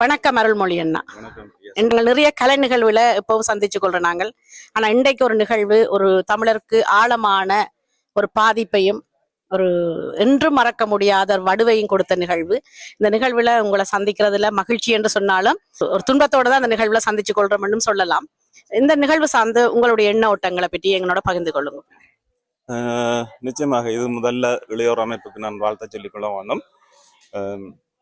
வணக்கம் அருள்மொழி அண்ணா. வணக்கம். Yes. எங்களை நிறைய கலை நிகழ்வுல இப்பவும் சந்திச்சு கொள்றோம் நாங்கள். ஆனா இன்றைக்கு ஒரு நிகழ்வு ஒரு தமிழருக்கு ஆழமான ஒரு பாதிப்பையும் ஒரு என்றும் மறக்க முடியாத ஒரு வடுவையும் கொடுத்த நிகழ்வு. இந்த நிகழ்வுல உங்களை சந்திக்கிறதுல மகிழ்ச்சி என்று சொன்னாலும் ஒரு துன்பத்தோட தான் அந்த நிகழ்வுல சந்திச்சு கொள்றோம்னு சொல்லலாம். இந்த நிகழ்வு சார்ந்து உங்களுடைய எண்ண ஓட்டங்களை பற்றி எங்களோட பகிர்ந்து கொள்ளுங்க. நிச்சயமாக இது முதல்ல இளையோர் அமைப்புக்கு நான் வாழ்த்த சொல்லிக்கொள்ள வேண்டும்.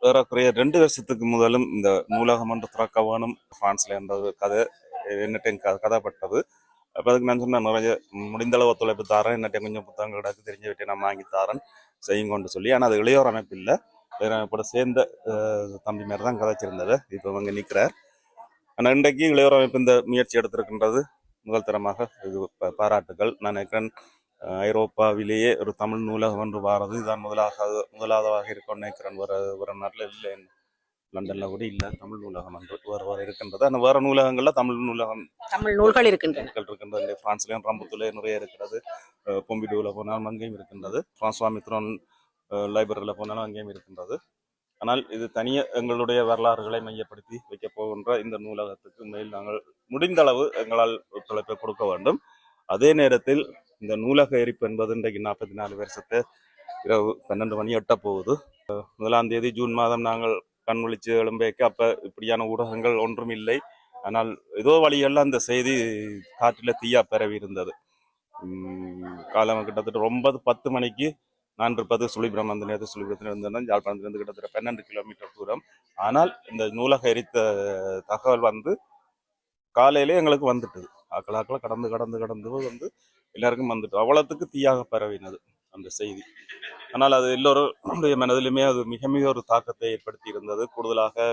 ஏறக்குறைய 2 வருஷத்துக்கு முதலும் இந்த நூலகம் ஒன்று திறக்க வேணும் பிரான்ஸ்ல என்ற ஒரு கதை என்னட்ட கதைப்பட்டது. அப்போ அதுக்கு நான் சொன்னேன், நிறைய முடிந்தளவு ஒத்துழைப்பு தாரேன், என்னட்ட கொஞ்சம் புத்தகங்கள் கிடக்கு தெரிஞ்ச நான் வாங்கி தாரேன் செய்யுங்கன்னு சொல்லி. ஆனால் அது இளையோர் அமைப்பு இல்லை, வேற அமைப்போட சேர்ந்த தம்பி மாதிரி தான் கதைச்சிருந்தது. இப்போ அவங்க நிற்கிறார். ஆனால் இன்றைக்கு இளையோர் அமைப்பு இந்த முயற்சி எடுத்திருக்கின்றது முதல் தரமாக இது பாராட்டுகள். நான் நினைக்கிறேன் ஐரோப்பாவிலேயே ஒரு தமிழ் நூலகம் ஒன்று வாரது இதுதான் முதலாவதாக இருக்கும்னு நினைக்கிறேன். வேற நாட்டில் இல்லை, லண்டன்ல கூட இல்லை தமிழ் நூலகம் என்று வேறு இருக்கின்றது. ஆனால் வேற நூலகங்கள்ல தமிழ் நூல்கள் இருக்கின்றது. பிரான்ஸ்லயும் ரம்புத்துல நிறைய இருக்கிறது, பொம்பிடூவில் போனாலும் அங்கேயும் இருக்கின்றது, பிரான்சுவா மித்ரோன் லைப்ரரியில் போனாலும் அங்கேயும் இருக்கின்றது. ஆனால் இது தனியே எங்களுடைய வரலாறுகளை மையப்படுத்தி வைக்க போகின்ற இந்த நூலகத்துக்கு மேல் நாங்கள் முடிந்த அளவு எங்களால் ஒத்துழைப்பை கொடுக்க வேண்டும். அதே நேரத்தில் இந்த நூலக எரிப்பு என்பது இன்றைக்கு 44 வருஷத்தை இரவு 12 மணி எட்ட போகுது. 1ஆம் தேதி ஜூன் மாதம் நாங்கள் கண் விழிச்சு எழும்பேக்க அப்போ இப்படியான ஊடகங்கள் ஒன்றும் இல்லை. ஆனால் ஏதோ வழியெல்லாம் அந்த செய்தி காற்றில் தீயா பரவி இருந்தது. காலம் கிட்டத்தட்ட 9-10 மணிக்கு நான் இருப்பது சுழிபுரம். அந்த நேரத்தில் சுழிபுரத்தில் இருந்தேன். யாழ்ப்பாணத்திலிருந்து கிட்டத்தட்ட 12 கிலோமீட்டர் தூரம். ஆனால் இந்த நூலக எரித்த தகவல் வந்து காலையிலே எங்களுக்கு வந்துட்டுது. ஆக்களாக்களை கடந்து வந்து எல்லாருக்கும் வந்துட்டு அவ்வளவுக்கு தீயாக பரவினது அந்த செய்தி. ஆனால் அது எல்லோருடைய மனதிலுமே அது மிக மிக ஒரு தாக்கத்தை ஏற்படுத்தி இருந்தது. கூடுதலாக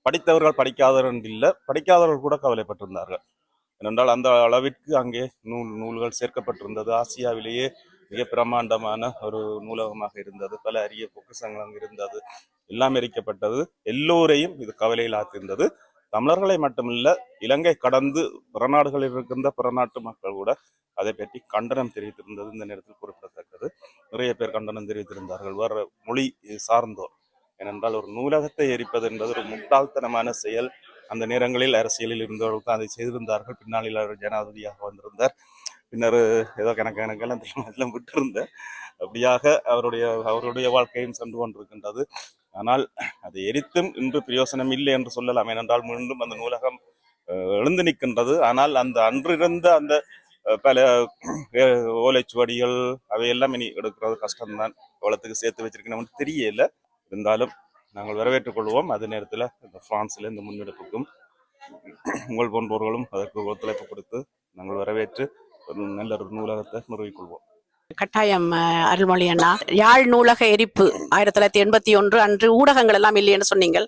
படித்தவர்கள் படிக்காதவர்கள் இல்லை, படிக்காதவர்கள் கூட கவலைப்பட்டிருந்தார்கள். ஏனென்றால் அந்த அளவிற்கு அங்கே நூல்கள் சேர்க்கப்பட்டிருந்தது. ஆசியாவிலேயே மிக பிரம்மாண்டமான ஒரு நூலகமாக இருந்தது. பல அரிய பொக்கிஷங்கள் அங்கு இருந்தது. எல்லாம் எரிக்கப்பட்டது. எல்லோரையும் இது கவலையில் ஆக்கியிருந்தது. தமிழர்களை மட்டுமில்ல, இலங்கை கடந்து பிறநாடுகளில் இருக்கின்ற பிறநாட்டு மக்கள் கூட அதை பற்றி கண்டனம் தெரிவித்திருந்தது இந்த நேரத்தில் குறிப்பிடத்தக்கது. நிறைய பேர் கண்டனம் தெரிவித்திருந்தார்கள், வேற மொழி சார்ந்தோர். ஏனென்றால் ஒரு நூலகத்தை எரிப்பது என்பது ஒரு முட்டாள்தனமான செயல். அந்த நேரங்களில் அரசியலில் இருந்தவர்கள் தான் அதை செய்திருந்தார்கள். பின்னாளில் அவர் ஜனாதிபதியாக வந்திருந்தார். பின்னர் ஏதோ கணக்கெல்லாம் விட்டிருந்தார். அப்படியாக அவருடைய வாழ்க்கையும் சென்று கொண்டிருக்கின்றது. ஆனால் அதை எரித்தும் இன்று பிரயோசனம் இல்லை என்று சொல்லலாம். ஏனென்றால் மீண்டும் அந்த நூலகம் எழுந்து நிற்கின்றது. ஆனால் அந்த அன்றிருந்த அந்த பல ஓலைச்சுவடிகள் அவையெல்லாம் இனி எடுக்கிறது கஷ்டம்தான். எவ்வளவுக்கு சேர்த்து வச்சிருக்கணும்னு தெரியல. இருந்தாலும் நாங்கள் வரவேற்றுக் கொள்வோம். அதே நேரத்தில் இந்த பிரான்ஸ்ல இந்த முன்னெடுப்புக்கும் உங்கள் போன்றவர்களும் அதற்கு ஒத்துழைப்பு கொடுத்து நாங்கள் வரவேற்று ஒரு நல்ல ஒரு நூலகத்தை நிறுவிக்கொள்வோம். கட்டாயம் அருள்மொழி அண்ணா. யாழ் நூலக எரிப்பு 1981 அன்று ஊடகங்கள் எல்லாம் இல்லை என்று சொன்னீங்கள்.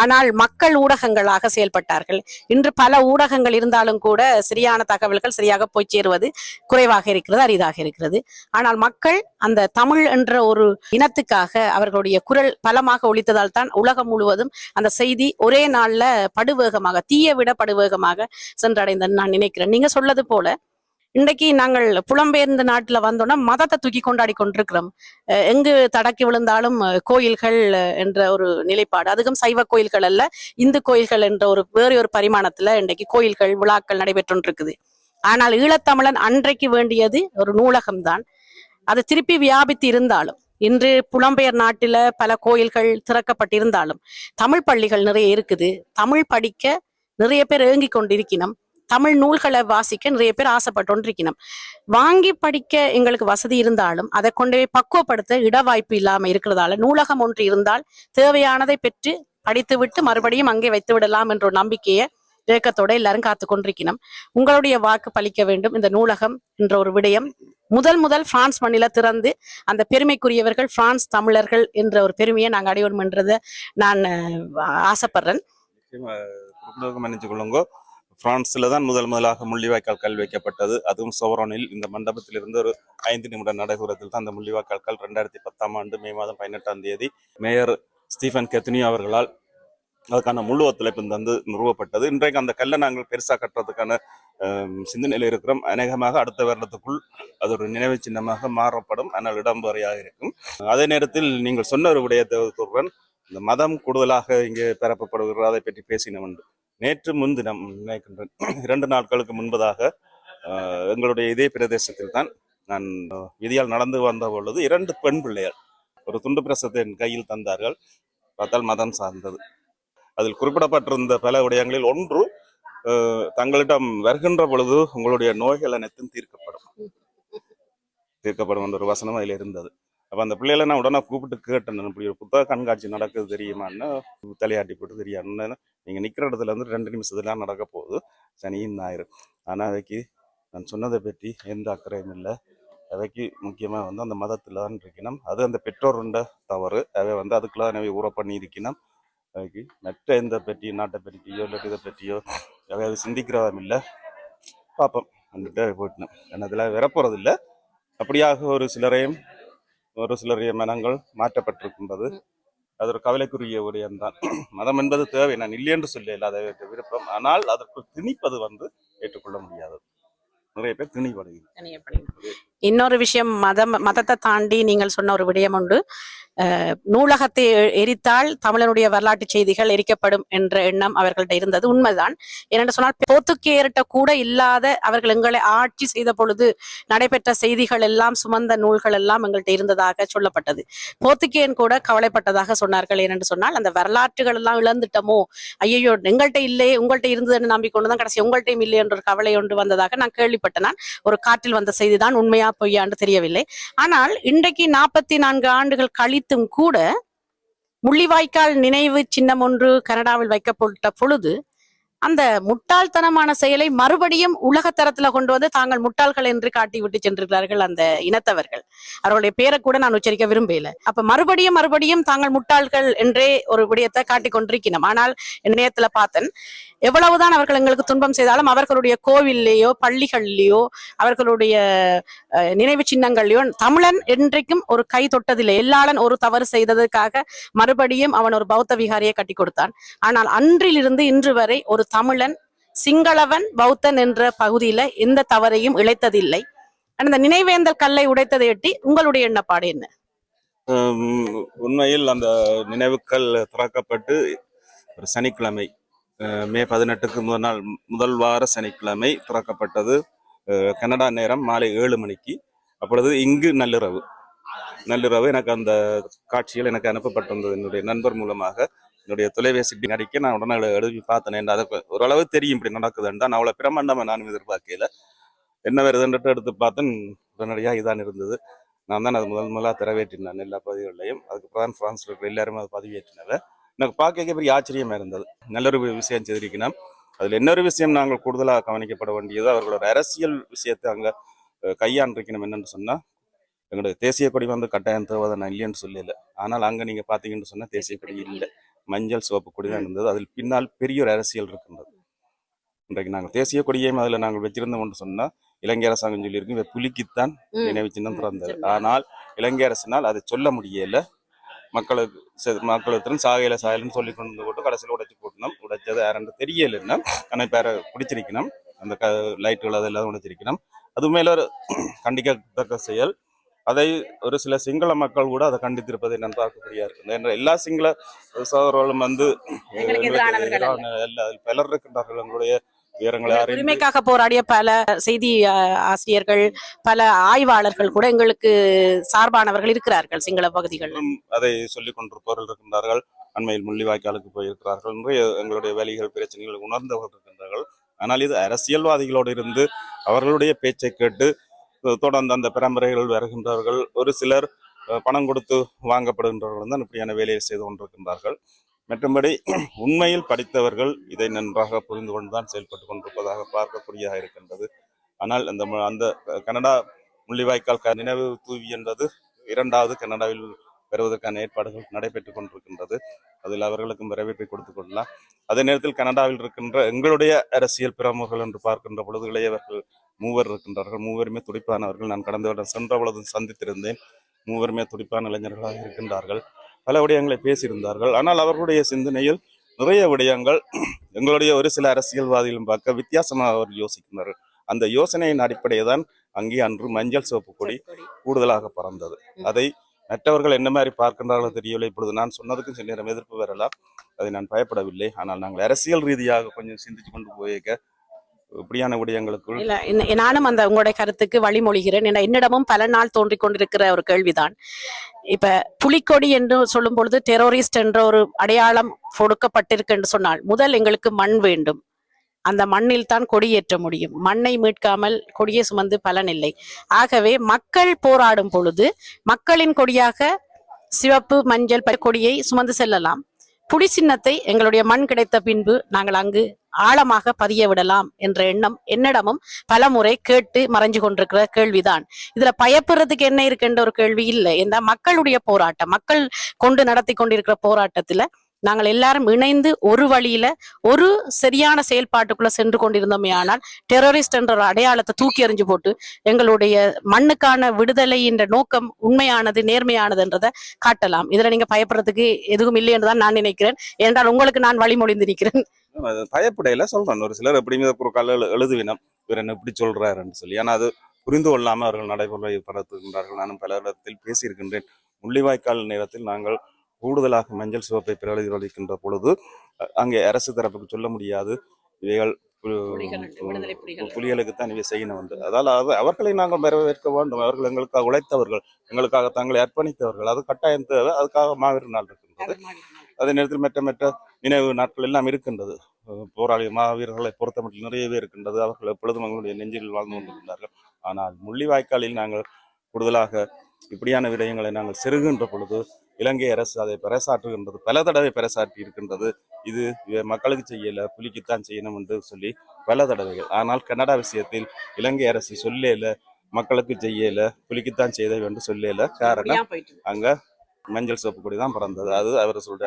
ஆனால் மக்கள் ஊடகங்களாக செயல்பட்டார்கள். இன்று பல ஊடகங்கள் இருந்தாலும் கூட சரியான தகவல்கள் சரியாக போய் சேருவது குறைவாக இருக்கிறது, அரிதாக இருக்கிறது. ஆனால் மக்கள் அந்த தமிழ் என்ற ஒரு இனத்துக்காக அவர்களுடைய குரல் பலமாக ஒலித்ததால் தான் உலகம் முழுவதும் அந்த செய்தி ஒரே நாள்ல படுவேகமாக, தீய விட படுவேகமாக சென்றடைந்தன்னு நான் நினைக்கிறேன். நீங்க சொல்லது போல இன்றைக்கு நாங்கள் புலம்பெயர்ந்த நாட்டுல வந்தோம்னா மதத்தை தூக்கி கொண்டாடி கொண்டிருக்கிறோம். எங்கு தடக்கி விழுந்தாலும் கோயில்கள் என்ற ஒரு நிலைப்பாடு, அதுக்கும் சைவ கோயில்கள் அல்ல, இந்து கோயில்கள் என்ற ஒரு வேறு ஒரு பரிமாணத்துல இன்றைக்கு கோயில்கள் விழாக்கள் நடைபெற்று இருக்குது. ஆனால் ஈழத்தமிழன் அன்றைக்கு வேண்டியது ஒரு நூலகம்தான். அது திருப்பி வியாபித்து இருந்தாலும், இன்று புலம்பெயர் நாட்டில பல கோயில்கள் திறக்கப்பட்டிருந்தாலும் தமிழ் பள்ளிகள் நிறைய இருக்குது. தமிழ் படிக்க நிறைய பேர் ஏங்கி கொண்டிருக்கணும். தமிழ் நூல்களை வாசிக்க நிறைய பேர் ஆசைப்பட்டு வாங்கி படிக்க எங்களுக்கு வசதி இருந்தாலும் அதை கொண்டு பக்குவப்படுத்த இட வாய்ப்பு இல்லாம இருக்கிறதால நூலகம் ஒன்று இருந்தால் தேவையானதை பெற்று படித்து விட்டு மறுபடியும் அங்கே வைத்து விடலாம் என்ற ஒரு நம்பிக்கையை இயக்கத்தோட எல்லாரும் காத்து கொண்டிருக்கணும். உங்களுடைய வாக்கு பலிக்க வேண்டும். இந்த நூலகம் என்ற ஒரு விடயம் முதல் பிரான்ஸ் மண்ணில திறந்து அந்த பெருமைக்குரியவர்கள் பிரான்ஸ் தமிழர்கள் என்ற ஒரு பெருமையை நாங்கள் அடையணும் என்றதை நான் ஆசைப்படுறேன். மன்னிச்சு கொள்ளுங்க. பிரான்ஸ்ல தான் முதலாக முள்ளிவாய்க்கால் கல் வைக்கப்பட்டது. அதுவும் சோவரோனில் இந்த மண்டபத்திலிருந்து ஒரு 5 நிமிட நடைபுறத்தில் தான் அந்த முள்ளிவாய்க்கால் கல் 2010ஆம் ஆண்டு மே மாதம் 18ஆம் தேதி மேயர் ஸ்டீஃபன் கெத்னி அவர்களால் அதுக்கான முழு ஒத்துழைப்பு தந்து நிறுவப்பட்டது. இன்றைக்கு அந்த கல்லை நாங்கள் பெருசா கட்டுறதுக்கான சிந்தனையில் இருக்கிறோம். அநேகமாக அடுத்த வருடத்துக்குள் அது ஒரு நினைவு சின்னமாக மாறப்படும். ஆனால் இடம்பெறையாக இருக்கும். அதே நேரத்தில் நீங்கள் சொன்ன ஒரு விடயத்தை சொல்றேன். இந்த மதம் கூடுதலாக இங்கே பரப்பப்படுகிறது அதை பற்றி பேசினோம் என்று. நேற்று முன்தினம் நினைக்கின்றேன் 2 நாட்களுக்கு முன்பதாக எங்களுடைய இதே பிரதேசத்தில் தான் நான் விதியால் நடந்து வந்த பொழுது 2 பெண் பிள்ளைகள் ஒரு துண்டு பிரசத்தை என் கையில் தந்தார்கள். பார்த்தால் மதம் சார்ந்தது. அதில் குறிப்பிடப்பட்டிருந்த பல விடயங்களில் ஒன்று, தங்களிடம் வருகின்ற பொழுது உங்களுடைய நோய்கள் அனைத்தும் தீர்க்கப்படும் என்ற ஒரு வசனம் அதில் இருந்தது. அப்போ அந்த பிள்ளைகளை நான் உடனே கூப்பிட்டு கேட்டேன், இப்படி ஒரு புத்தக கண்காட்சி நடக்குது தெரியுமான்னு. தலையாட்டி போட்டு தெரியாதுன்னு, நீங்கள் நிற்கிற இடத்துல வந்து 2 நிமிஷத்துலாம் நடக்க போகுது, சனியும் ஞாயிறு. ஆனால் அவைக்கு நான் சொன்னதை பற்றி எந்த அக்கறையும் இல்லை. அவைக்கு முக்கியமாக வந்து அந்த மதத்தில் தான் இருக்கணும். அது அந்த பெற்றோருண்ட தவறு. அவை வந்து அதுக்குள்ள அவை ஊற பண்ணி இருக்கணும். அவைக்கு மற்ற எந்த பற்றி நாட்டை பற்றியோ இல்லை இதை பற்றியோ அவை அது சிந்திக்கிறதும் இல்லை. பார்ப்போம் வந்துட்டு போயிட்டோம். என்னதில் வரப்போறதில்லை. அப்படியாக ஒரு சிலரைய மனங்கள் மாற்றப்பட்டிருக்கின்றது. அது ஒரு கவலைக்குரிய விடயம்தான். மதம் என்பது தேவை, நான் இல்லை என்று சொல்ல அதை விருப்பம். ஆனால் அதற்குள் திணிப்பது வந்து ஏற்றுக்கொள்ள முடியாது. நிறைய பேர் திணிப்படுகிறது. இன்னொரு விஷயம், மதத்தை தாண்டி நீங்கள் சொன்ன ஒரு விடயம் உண்டு. நூலகத்தை எரித்தால் தமிழனுடைய வரலாற்று செய்திகள் எரிக்கப்படும் என்ற எண்ணம் அவர்கள்ட்ட இருந்தது. உண்மைதான். ஏனென்று சொன்னால், போத்துக்கேர்ட்ட கூட இல்லாத அவர்கள் எங்களை ஆட்சி செய்த பொழுது நடைபெற்ற செய்திகள் எல்லாம் சுமந்த நூல்கள் எல்லாம் எங்கள்கிட்ட இருந்ததாக சொல்லப்பட்டது. போத்துக்கேயன் கூட கவலைப்பட்டதாக சொன்னார்கள். ஏனென்று சொன்னால், அந்த வரலாற்றுகள் எல்லாம் இழந்துட்டமோ, ஐயோ எங்கள்கிட்ட இல்லையே, உங்கள்கிட்ட இருந்ததுன்னு நம்பிக்கொண்டுதான் கடைசி உங்கள்கிட்டையும் இல்லை என்ற ஒரு கவலை ஒன்று வந்ததாக நான் கேள்விப்பட்டேன். நான் ஒரு காற்றில் வந்த செய்திதான், உண்மையா பொய்யான்னு தெரியவில்லை. ஆனால் இன்றைக்கு 44 ஆண்டுகள் கழித்தும் கூட முள்ளிவாய்க்கால் நினைவு சின்னம் ஒன்று கனடாவில் வைக்கப்பட்ட பொழுது அந்த முட்டாள்தனமான செயலை மறுபடியும் உலகத்தரத்துல கொண்டு வந்து தாங்கள் முட்டாள்கள் என்று காட்டி விட்டு சென்றிருக்கிறார்கள் அந்த இனத்தவர்கள். அவர்களுடைய பேரை கூட நான் உச்சரிக்க விரும்பல. அப்ப மறுபடியும் தாங்கள் முட்டாள்கள் என்றே ஒரு விடயத்தை காட்டி கொண்டிருக்கணும். ஆனால் நேரத்துல பார்த்தேன், எவ்வளவுதான் அவர்கள் எங்களுக்கு துன்பம் செய்தாலும் அவர்களுடைய கோவில்லையோ பள்ளிகள்லையோ அவர்களுடைய நினைவு சின்னங்கள்லையோ தமிழன் என்றைக்கும் ஒரு கை தொட்டதில்லை. எல்லாளன் ஒரு தவறு செய்ததற்காக மறுபடியும் அவன் ஒரு பௌத்த விகாரியை கட்டி கொடுத்தான். ஆனால் அன்றிலிருந்து இன்று வரை ஒரு தமிழன் சிங்களவன் பௌத்தன் என்ற பகுதியில எந்த தவறையும் இழைத்ததில்லை. அந்த நினைவேந்தல் கல்லை உடைத்ததை எட்டி உங்களுடைய எண்ணப்பாடு என்ன? உண்மையில் அந்த நினைவுக்கல் திறக்கப்பட்டு ஒரு சனிக்கிழமை மே 18க்கு முதல் வார சனிக்கிழமை திறக்கப்பட்டது. கனடா நேரம் மாலை 7 மணிக்கு. அப்பொழுது இங்கு நள்ளிரவு எனக்கு அந்த காட்சிகள் எனக்கு அனுப்பப்பட்டிருந்தது என்னுடைய நண்பர் மூலமாக. என்னுடைய தொலைபேசி அடிக்க நான் உடனே எழுதி பார்த்தேன். அதற்கு ஓரளவு தெரியும் இப்படி நடக்குதுன்னு தான். அவ்வளோ பிரமாண்டமாக நானும் எதிர்பார்க்கல. என்ன வருதுன்ட்டு எடுத்து பார்த்தேன், உடனடியாக இதான் இருந்தது. நான் தான் அது முதலாக திறவேற்றினேன் எல்லா பதிவுகளையும். அதுக்கப்புறம் ஃப்ரான்ஸில் இருக்கிற எல்லாருமே அதை பதிவேற்றினவன். எனக்கு பார்க்க பெரிய ஆச்சரியமாக இருந்தது. நல்லொரு விஷயம் செய்திருக்கணும். அதில் இன்னொரு விஷயம் நாங்கள் கூடுதலாக கவனிக்கப்பட வேண்டியது, அவர்களோட அரசியல் விஷயத்தை அங்கே கையாண்டிருக்கணும். என்னென்னு சொன்னால், எங்களுடைய தேசிய கொடி வந்து கட்டாயம் தேவை, நான் இல்லைன்னு சொல்லல. ஆனால் அங்கே நீங்கள் பார்த்தீங்கன்னு சொன்னால் தேசிய கொடி இல்லை, மஞ்சள் சிவப்பு கொடி தான் இருந்தது. அதில் பின்னால் பெரிய ஒரு அரசியல் இருக்கின்றது. இன்றைக்கு நாங்கள் தேசிய கொடியையும் அதில் நாங்கள் வச்சிருந்தோம்னு சொன்னால், இலங்கை அரசாங்கம் சொல்லியிருக்கு இவை புலிக்குத்தான் நினைவு சின்னம் திறந்தது. ஆனால் இலங்கை அரசினால் அதை சொல்ல முடியல. மக்களுக்கு சாயலன்னு சொல்லி கொண்டு போட்டு கடைசியில் உடைச்சு போட்டணும். உடைச்சது யாருன்னு தெரியலன்னா, ஆனால் இப்போ யாரை பிடிச்சிருக்கணும், அந்த லைட்டுகள் அதெல்லாம் உடைச்சிருக்கணும். அது மேல ஒரு கண்டிக்கத்தக்க செயல். அதை ஒரு சில சிங்கள மக்கள் கூட அதை கண்டித்திருப்பதை நான் பார்க்கக்கூடிய இருக்கு. என்ற எல்லா சிங்கள சகோதரர்களும் வந்து பலர் இருக்கின்றார்கள். எங்களுடைய உரிமைக்காக போராடிய பல செய்தி ஆசிரியர்கள், பல ஆய்வாளர்கள் கூட எங்களுக்கு சார்பானவர்கள் இருக்கிறார்கள் சிங்கள பகுதிகளில். அதை சொல்லிக் கொண்டிருப்பவர்கள் இருக்கின்றார்கள். அண்மையில் முள்ளிவாய்க்காலுக்கு போயிருக்கிறார்கள் என்று எங்களுடைய வேலைகள் பிரச்சனைகள் உணர்ந்தவர்கள் இருக்கின்றார்கள். ஆனால் இது அரசியல்வாதிகளோடு இருந்து அவர்களுடைய பேச்சை கேட்டு தொடர்ந்து அந்த பரம்பரைகள் வருகின்றவர்கள், ஒரு சிலர் பணம் கொடுத்து வாங்கப்படுகின்றவர்கள் தான் இப்படியான வேலையை செய்து கொண்டிருக்கின்றார்கள். மற்றபடி உண்மையில் படித்தவர்கள் இதை நன்றாக புரிந்து கொண்டுதான் செயல்பட்டு கொண்டிருப்பதாக பார்க்கக்கூடியதாக இருக்கின்றது. ஆனால் அந்த கனடா முள்ளிவாய்க்கால் நினைவு தூவி என்பது 2வது கனடாவில் பெறுவதற்கான ஏற்பாடுகள் நடைபெற்றுக் கொண்டிருக்கின்றது. அதில் அவர்களுக்கும் வரவேற்பை கொடுத்துக் கொள்ளலாம். அதே நேரத்தில் கனடாவில் இருக்கின்ற எங்களுடைய அரசியல் பிரமுகர்கள் என்று பார்க்கின்ற பொழுது இளையவர்கள் 3 இருக்கின்றார்கள். 3 துடிப்பானவர்கள். நான் கடந்த வருடம் சென்ற பொழுது சந்தித்திருந்தேன். 3 துடிப்பான இளைஞர்களாக இருக்கின்றார்கள். பல விடயங்களை பேசியிருந்தார்கள். ஆனால் அவர்களுடைய சிந்தனையில் நிறைய விடயங்கள் எங்களுடைய ஒரு சில அரசியல்வாதிகளும் பார்க்க வித்தியாசமாக அவர்கள் யோசிக்கின்றார்கள். அந்த யோசனையின் அடிப்படையை தான் அங்கே அன்று மஞ்சள் சிவப்பு கொடி கூடுதலாக பறந்தது. அதை மற்றவர்கள் என்ன மாதிரி பார்க்கின்றார்களோ தெரியவில்லை. இப்பொழுது நான் சொன்னதுக்கும் சில நேரம் எதிர்ப்பு வரலாம், அதை நான் பயப்படவில்லை. ஆனால் நாங்கள் அரசியல் ரீதியாக கொஞ்சம் சிந்திச்சு கொண்டு போயிருக்க இப்படியான விடயங்களுக்குள் இல்ல நானும் அந்த உங்களுடைய கருத்துக்கு வழிமொழிகிறேன். என்னிடமும் பல நாள் தோன்றிக் கொண்டிருக்கிற ஒரு கேள்விதான். இப்ப புலிக்கொடி என்று சொல்லும் பொழுது டெரோரிஸ்ட் என்ற ஒரு அடையாளம் கொடுக்கப்பட்டிருக்கு என்று சொன்னால், முதல் எங்களுக்கு மண் வேண்டும். அந்த மண்ணில் தான் கொடியேற்ற முடியும். மண்ணை மீட்காமல் கொடியை சுமந்து பலன் இல்லை. ஆகவே மக்கள் போராடும் பொழுது மக்களின் கொடியாக சிவப்பு மஞ்சள் கொடியை சுமந்து செல்லலாம். புலி சின்னத்தை எங்களுடைய மண் கிடைத்த பின்பு நாங்கள் அங்கு ஆழமாக பதிய விடலாம் என்ற எண்ணம் என்னிடமும் பல முறை கேட்டு மறைஞ்சு கொண்டிருக்கிற கேள்விதான். இதுல பயப்படுறதுக்கு என்ன இருக்குன்ற ஒரு கேள்வி இல்லை. இந்த மக்களுடைய போராட்டம், மக்கள் கொண்டு நடத்தி கொண்டிருக்கிற போராட்டத்துல நாங்கள் எல்லாரும் இணைந்து ஒரு வழியில ஒரு சரியான செயல்பாட்டுக்குள்ள சென்று கொண்டிருந்தோமே ஆனால் டெரரிஸ்ட் என்ற ஒரு அடையாளத்தை தூக்கி எறிஞ்சு போட்டு எங்களுடைய மண்ணுக்கான விடுதலை என்ற நோக்கம் உண்மையானது நேர்மையானதுன்றதை காட்டலாம். இதுல நீங்க பயப்படுறதுக்கு எதுவும் இல்லை என்றுதான் நான் நினைக்கிறேன். என்றால் உங்களுக்கு நான் வழிமொழிந்து நிற்கிறேன். பயப்படையில சொல்றேன். ஒரு சிலர் எப்படியுமே ஒரு கால எழுதுவினம் இவர் என்ன இப்படி சொல்றாருன்னு சொல்லி, ஆனா அது புரிந்து கொள்ளாம அவர்கள் நடைமுறை படுத்துகின்றார்கள். நானும் பல இடத்தில் பேசியிருக்கின்றேன். முள்ளிவாய்க்கால் நேரத்தில் நாங்கள் கூடுதலாக மஞ்சள் சிவப்பை பிரதிபலிக்கின்ற பொழுது அங்கே அரசு தரப்புக்கு சொல்ல முடியாது, இவைகள் புலிகளுக்குத்தான் இவை செய்யணும் என்று. அதாவது அவர்களை நாங்கள் வரவேற்க வேண்டும். அவர்கள் எங்களுக்காக உழைத்தவர்கள், எங்களுக்காக தங்களை அர்ப்பணித்தவர்கள். அது கட்டாயம் தேவை. அதுக்காக மாவீரர் நாள் இருக்கின்றது. அதே நேரத்தில் மற்ற நினைவு நாட்கள் எல்லாம் இருக்கின்றது. போராளி மாவீரர்களை பொறுத்தமட்டில் நிறையவே இருக்கின்றது. அவர்கள் எப்பொழுதும் எங்களுடைய நெஞ்சில் வாழ்ந்து கொண்டிருக்கின்றார்கள். ஆனால் முள்ளிவாய்க்காலில் நாங்கள் கூடுதலாக இப்படியான விடயங்களை நாங்கள் செருகின்ற பொழுது இலங்கை அரசு அதை பறைசாற்றுகின்றது, பல தடவை பறைசாற்றி இருக்கின்றது. இது மக்களுக்கு செய்யல, புலிக்குத்தான் செய்யணும் என்று சொல்லி பல தடவைகள். ஆனால் கனடா விஷயத்தில் இலங்கை அரசு சொல்லல, மக்களுக்கு செய்யல, புலிக்குத்தான் செய்த என்று சொல்லல. காரணம் அங்க மஞ்சள் சிவப்பு கொடி தான் பிறந்தது. அது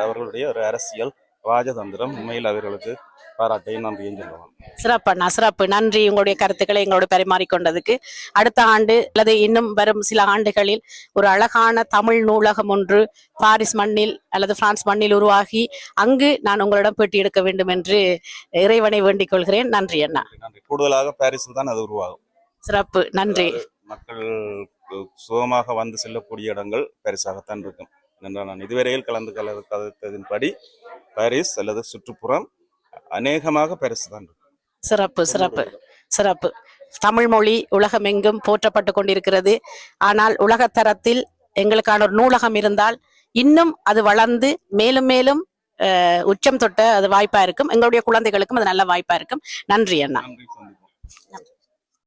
அவர்களுடைய ஒரு அரசியல் ராஜதந்திரம். உண்மையில் அவர்களுக்கு பாராட்டை நன்றியும் சொல்லுவோம். சிறப்பண்ணா, சிறப்பு. நன்றி உங்களுடைய கருத்துக்களை எங்களோட பரிமாறிக்கொண்டதுக்கு. அடுத்த ஆண்டு அல்லது இன்னும் வரும் சில ஆண்டுகளில் ஒரு அழகான தமிழ் நூலகம் ஒன்று பாரிஸ் மண்ணில் அல்லது பிரான்ஸ் மண்ணில் உருவாகி அங்கு நான் உங்களிடம் பேட்டி எடுக்க வேண்டும் என்று இறைவனை வேண்டிக் கொள்கிறேன். நன்றி அண்ணா. நன்றி. கூடுதலாக பாரிஸில் தான் அது உருவாகும். சிறப்பு, நன்றி. மக்கள் சுகமாக வந்து செல்லக்கூடிய இடங்கள் பாரிஸாகத்தான் இருக்கும். நான் இதுவரையில் கலந்ததின்படி பாரிஸ் அல்லது சுற்றுப்புறம் அநேகமாக பாரிஸ் தான் இருக்கும். சிறப்பு, சிறப்பு, சிறப்பு. தமிழ் மொழி உலகமெங்கும் போற்றப்பட்டு கொண்டிருக்கிறது. ஆனால் உலகத்தரத்தில் எங்களுக்கான ஒரு நூலகம் இருந்தால் இன்னும் அது வளர்ந்து மேலும் மேலும் உச்சம் தொட்ட அது வாய்ப்பா இருக்கும். எங்களுடைய குழந்தைகளுக்கும் அது நல்ல வாய்ப்பா இருக்கும். நன்றி அண்ணா.